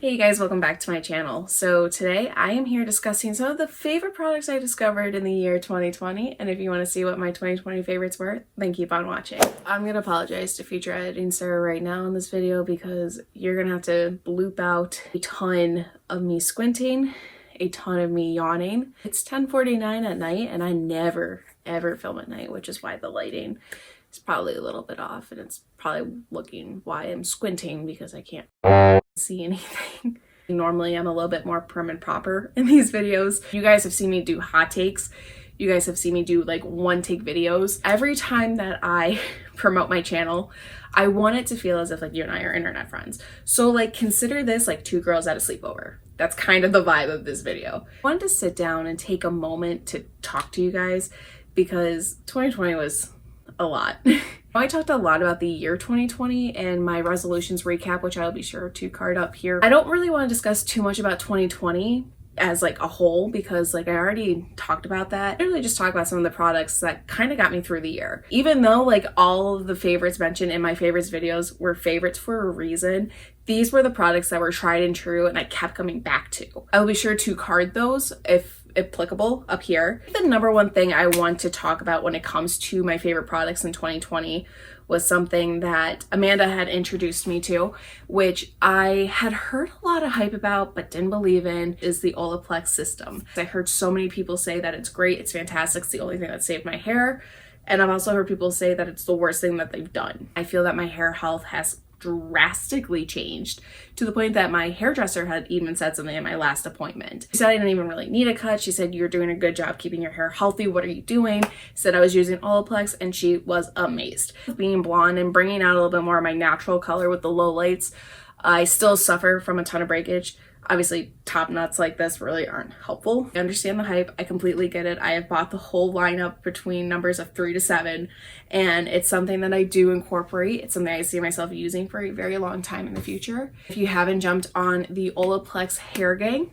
Hey guys, welcome back to my channel. So today I am here discussing some of the favorite products I discovered in the year 2020, and if you want to see what my 2020 favorites were, then keep on watching. I'm gonna apologize to future editing Sarah right now in this video because you're gonna have to bloop out a ton of me squinting, a ton of me yawning. It's 10:49 at night and I never ever film at night, which is why the lighting is probably a little bit off, and it's probably looking why I'm squinting because I can't see anything. Normally I'm a little bit more prim and proper in these videos. You guys have seen me do hot takes. You guys have seen me do like one take videos. Every time that I promote my channel, I want it to feel as if like you and I are internet friends. So like consider this like two girls at a sleepover. That's kind of the vibe of this video. I wanted to sit down and take a moment to talk to you guys because 2020 was a lot. I talked a lot about the year 2020 and my resolutions recap, which I'll be sure to card up here. I don't really want to discuss too much about 2020 as like a whole because like I already talked about that. I really just talk about some of the products that kind of got me through the year. Even though like all of the favorites mentioned in my favorites videos were favorites for a reason, these were the products that were tried and true and I kept coming back to. I'll be sure to card those if applicable up here. The number one thing I want to talk about when it comes to my favorite products in 2020 was something that Amanda had introduced me to, which I had heard a lot of hype about but didn't believe in, is the Olaplex system. I heard so many people say that it's great, it's fantastic, it's the only thing that saved my hair, and I've also heard people say that it's the worst thing that they've done. I feel that my hair health has drastically changed to the point that my hairdresser had even said something at my last appointment. She said I didn't even really need a cut. She said, "You're doing a good job keeping your hair healthy. What are you doing?" Said I was using Olaplex and she was amazed. Being blonde and bringing out a little bit more of my natural color with the low lights, I still suffer from a ton of breakage. Obviously, top knots like this really aren't helpful. I understand the hype. I completely get it. I have bought the whole lineup between numbers of 3 to 7, and it's something that I do incorporate. It's something I see myself using for a very long time in the future. If you haven't jumped on the Olaplex hair gang,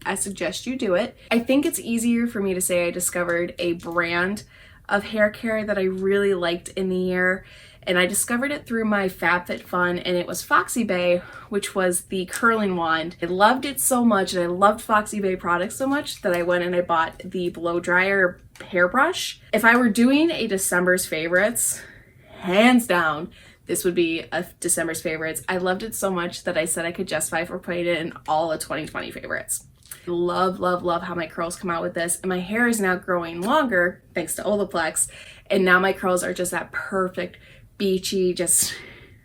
I suggest you do it. I think it's easier for me to say I discovered a brand of hair care that I really liked in the year, and I discovered it through my FabFitFun, and it was Foxy Bay, which was the curling wand. I loved it so much, and I loved Foxy Bay products so much that I went and I bought the Blowdryer hairbrush. If I were doing a December's favorites, hands down, this would be a December's favorites. I loved it so much that I said I could justify for putting it in all of 2020 favorites. Love, love, love how my curls come out with this, and my hair is now growing longer thanks to Olaplex, and now my curls are just that perfect beachy, just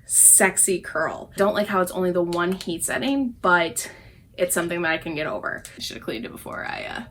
sexy curl. Don't like how it's only the one heat setting, but it's something that I can get over. I should have cleaned it before I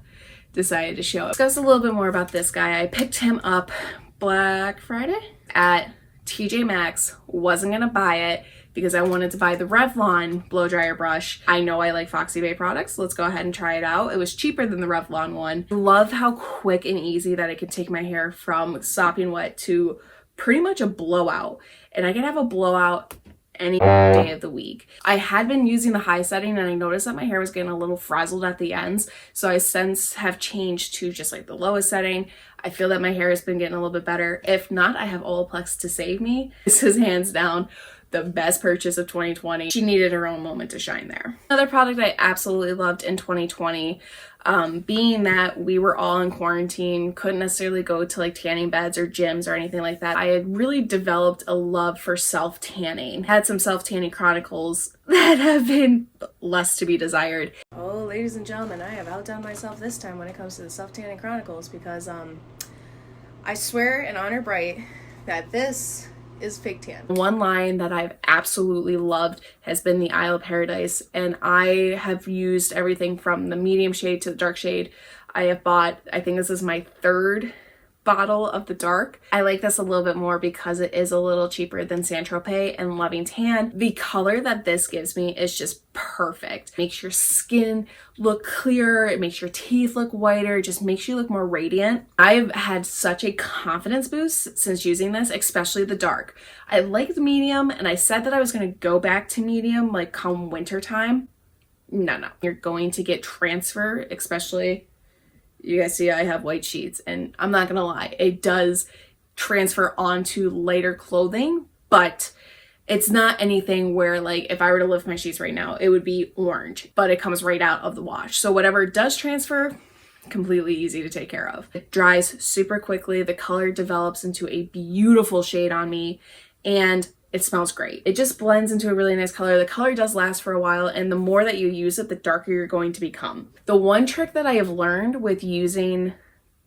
decided to show it. Discuss a little bit more about this guy. I picked him up Black Friday at TJ Maxx. Wasn't gonna buy it because I wanted to buy the Revlon blow dryer brush. I know I like Foxy Bay products. Let's go ahead and try it out. It was cheaper than the Revlon one. Love how quick and easy that it could take my hair from sopping wet to pretty much a blowout, and I can have a blowout any day of the week. I had been using the high setting and I noticed that my hair was getting a little frazzled at the ends, so I since have changed to just like the lowest setting. I feel that my hair has been getting a little bit better. If not, I have Olaplex to save me. This is hands down the best purchase of 2020. She needed her own moment to shine there. Another product I absolutely loved in 2020, being that we were all in quarantine, couldn't necessarily go to like tanning beds or gyms or anything like that. I had really developed a love for self-tanning. Had some self-tanning chronicles that have been less to be desired. Oh, ladies and gentlemen, I have outdone myself this time when it comes to the self-tanning chronicles because I swear in honor bright that this is fake tan. One line that I've absolutely loved has been the Isle of Paradise, and I have used everything from the medium shade to the dark shade. I have bought, I think this is my third bottle of the dark. I like this a little bit more because it is a little cheaper than Saint-Tropez and Loving Tan. The color that this gives me is just perfect. Makes your skin look clearer, it makes your teeth look whiter, it just makes you look more radiant. I've had such a confidence boost since using this, especially the dark. I like the medium, and I said that I was going to go back to medium like come winter time. No. You're going to get transfer, especially you guys see I have white sheets, and I'm not gonna lie, it does transfer onto lighter clothing, but It's not anything where like if I were to lift my sheets right now, it would be orange, but it comes right out of the wash. So whatever does transfer, completely easy to take care of. It dries super quickly. The color develops into a beautiful shade on me, and it smells great. It just blends into a really nice color. The color does last for a while, and the more that you use it, the darker you're going to become. The one trick that I have learned with using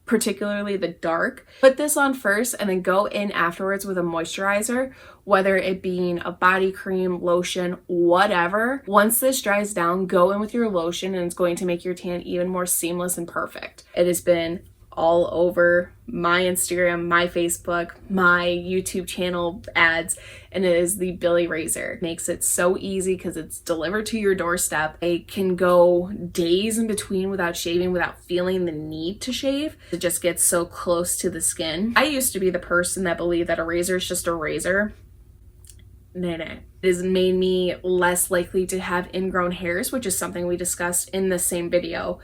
particularly the dark, put this on first and then go in afterwards with a moisturizer, whether it being a body cream, lotion, whatever. Once this dries down, go in with your lotion and it's going to make your tan even more seamless and perfect. It has been all over my Instagram, my Facebook, my YouTube channel ads, and it is the Billie Razor. Makes it so easy because it's delivered to your doorstep. It can go days in between without shaving, without feeling the need to shave. It just gets so close to the skin. I used to be the person that believed that a razor is just a razor. No. It has made me less likely to have ingrown hairs, which is something we discussed in the same video.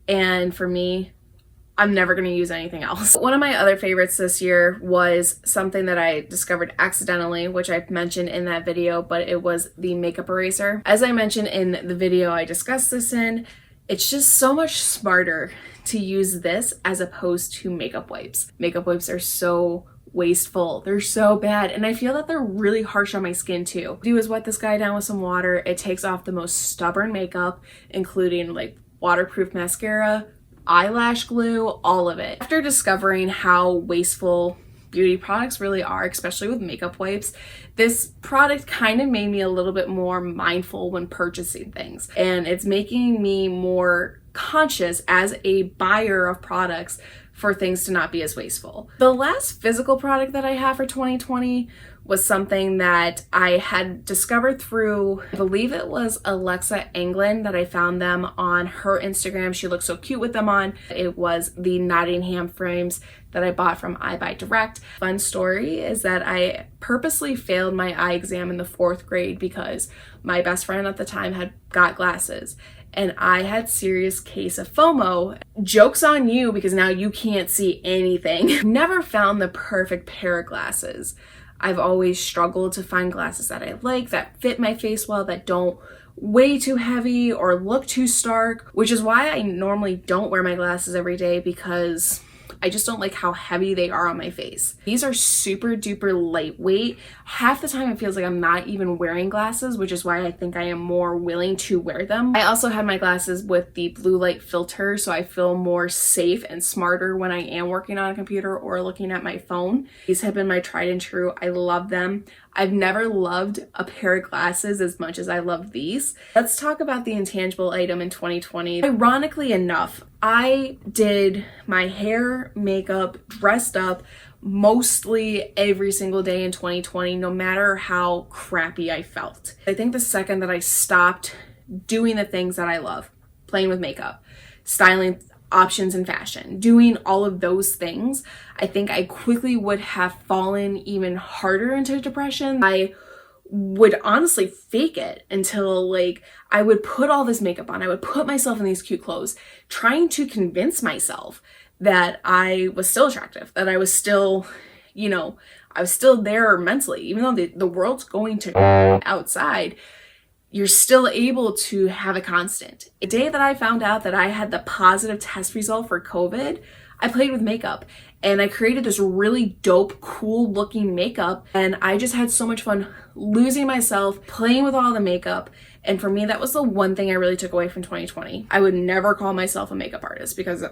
And for me, I'm never going to use anything else. One of my other favorites this year was something that I discovered accidentally, which I mentioned in that video, but it was the makeup eraser. As I mentioned in the video I discussed this in, it's just so much smarter to use this as opposed to makeup wipes. Makeup wipes are so wasteful. They're so bad, and I feel that they're really harsh on my skin too. Do is wet this guy down with some water. It takes off the most stubborn makeup, including like waterproof mascara, eyelash glue, all of it. After discovering how wasteful beauty products really are, especially with makeup wipes, this product kind of made me a little bit more mindful when purchasing things, and it's making me more conscious as a buyer of products for things to not be as wasteful. The last physical product that I have for 2020 was something that I had discovered through, I believe it was Alexa England, that I found them on her Instagram. She looked so cute with them on. It was the Nottingham frames that I bought from Eyebuydirect. Fun story is that I purposely failed my eye exam in the 4th grade because my best friend at the time had got glasses, and I had serious case of FOMO. Joke's on you because now you can't see anything. Never found the perfect pair of glasses. I've always struggled to find glasses that I like, that fit my face well, that don't way too heavy or look too stark, which is why I normally don't wear my glasses every day, because I just don't like how heavy they are on my face. These are super duper lightweight. Half the time it feels like I'm not even wearing glasses, which is why I think I am more willing to wear them. I also had my glasses with the blue light filter, so I feel more safe and smarter when I am working on a computer or looking at my phone. These have been my tried and true. I love them. I've never loved a pair of glasses as much as I love these. Let's talk about the intangible item in 2020. Ironically enough, I did my hair, makeup, dressed up mostly every single day in 2020, no matter how crappy I felt. I think the second that I stopped doing the things that I love, playing with makeup, styling options in fashion, doing all of those things, I think I quickly would have fallen even harder into depression. I would honestly fake it until like I would put all this makeup on. I would put myself in these cute clothes, trying to convince myself that I was still attractive, that I was still, you know, I was still there mentally, even though the world's going to outside. You're still able to have a constant. The day that I found out that I had the positive test result for COVID, I played with makeup and I created this really dope, cool looking makeup, and I just had so much fun losing myself, playing with all the makeup. And for me, that was the one thing I really took away from 2020. I would never call myself a makeup artist because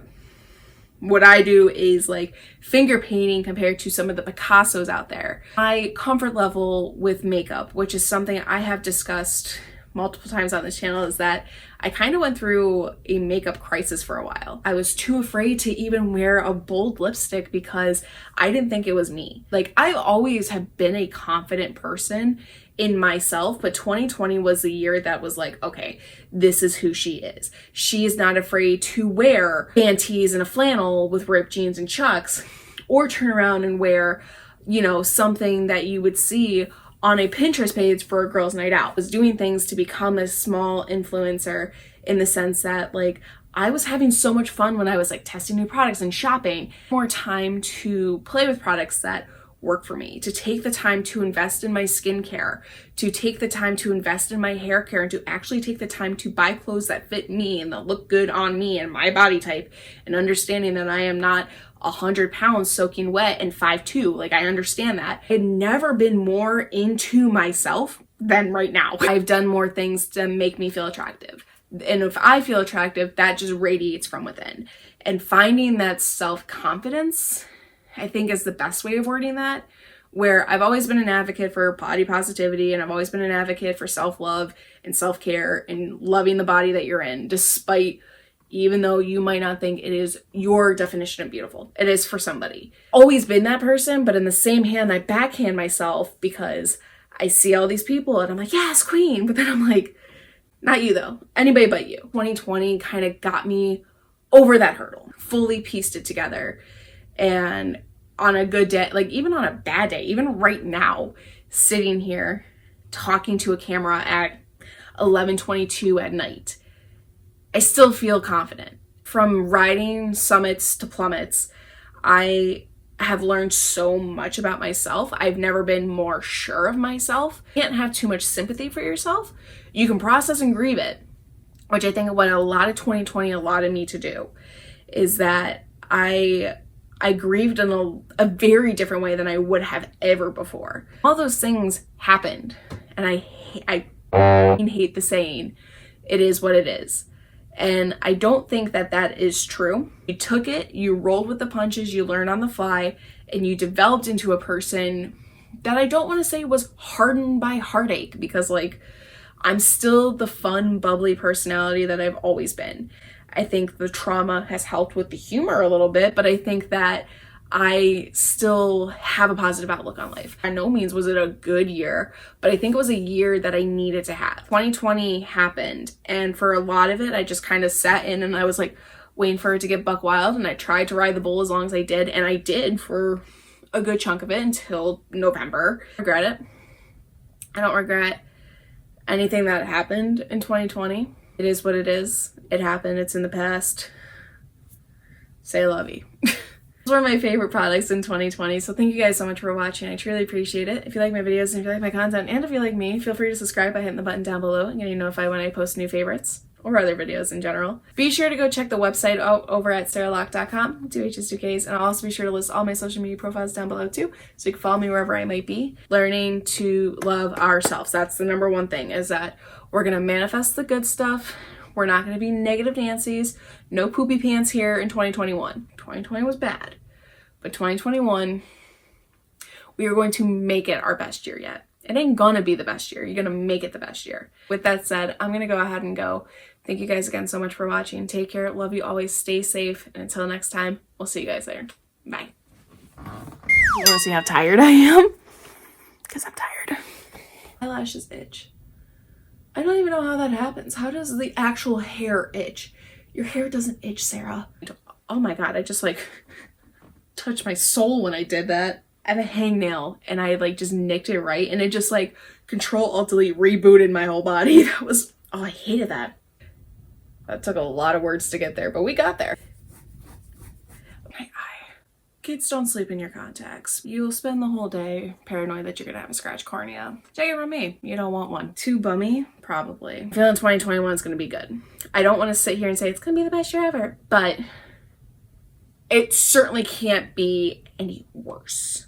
what I do is like finger painting compared to some of the Picassos out there. My comfort level with makeup, which is something I have discussed multiple times on this channel, is that I kind of went through a makeup crisis for a while. I was too afraid to even wear a bold lipstick because I didn't think it was me. Like, I always have been a confident person in myself, but 2020 was the year that was like, okay, this is who she is. She is not afraid to wear panties and a flannel with ripped jeans and chucks, or turn around and wear, you know, something that you would see on a Pinterest page for a girl's night out. I was doing things to become a small influencer, in the sense that like I was having so much fun when I was like testing new products and shopping. More time to play with products that work for me, to take the time to invest in my skincare, to take the time to invest in my hair care, and to actually take the time to buy clothes that fit me and that look good on me and my body type, and understanding that I am not 100 pounds soaking wet and 5'2". Like, I understand that. I've never been more into myself than right now. I've done more things to make me feel attractive. And if I feel attractive, that just radiates from within. And finding that self-confidence, I think, is the best way of wording that, where I've always been an advocate for body positivity, and I've always been an advocate for self-love and self-care and loving the body that you're in, despite, even though you might not think it is your definition of beautiful. It is for somebody. Always been that person, but in the same hand, I backhand myself because I see all these people and I'm like, yes, queen. But then I'm like, not you though. Anybody but you. 2020 kind of got me over that hurdle, fully pieced it together. And on a good day, like even on a bad day, even right now, sitting here talking to a camera at 11:22 at night, I still feel confident. From riding summits to plummets, I have learned so much about myself. I've never been more sure of myself. You can't have too much sympathy for yourself. You can process and grieve it, which I think what a lot of 2020 allowed me to do is that I grieved in a very different way than I would have ever before. All those things happened, and I hate the saying, it is what it is. And I don't think that that is true. You took it, you rolled with the punches, you learned on the fly, and you developed into a person that I don't want to say was hardened by heartache, because like I'm still the fun, bubbly personality that I've always been. I think the trauma has helped with the humor a little bit, but I think that I still have a positive outlook on life. By no means was it a good year, but I think it was a year that I needed to have. 2020 happened, and for a lot of it, I just kind of sat in and I was like waiting for it to get buck wild, and I tried to ride the bull as long as I did, and I did for a good chunk of it until November. I regret it. I don't regret anything that happened in 2020. It is what it is. It happened. It's in the past. Say lovey. Those were my favorite products in 2020, so thank you guys so much for watching. I truly appreciate it. If you like my videos and if you like my content, and if you like me, feel free to subscribe by hitting the button down below and getting notified when I post new favorites or other videos in general. Be sure to go check the website out over at sarahlock.com, 2H's2Ks, and I'll also be sure to list all my social media profiles down below too, so you can follow me wherever I might be. Learning to love ourselves. That's the number one thing, is that we're going to manifest the good stuff. We're not going to be negative Nancy's. No poopy pants here in 2021. 2020 was bad. But 2021, we are going to make it our best year yet. It ain't gonna be the best year. You're gonna make it the best year. With that said, I'm gonna go ahead and go. Thank you guys again so much for watching. Take care. Love you always. Stay safe. And until next time, we'll see you guys later. Bye. You wanna see how tired I am? Because I'm tired. My lashes itch. I don't even know how that happens. How does the actual hair itch? Your hair doesn't itch, Sarah. Oh my God, I just like touched my soul when I did that. I have a hangnail and I like just nicked it right, and it just like Control-Alt-Delete rebooted my whole body. That was, oh, I hated that. That took a lot of words to get there, but we got there. My eye. Kids, don't sleep in your contacts. You'll spend the whole day paranoid that you're gonna have a scratch cornea. Take it from me, you don't want one. Too bummy? Probably. I'm feeling 2021 is gonna be good. I don't want to sit here and say it's gonna be the best year ever, but it certainly can't be any worse.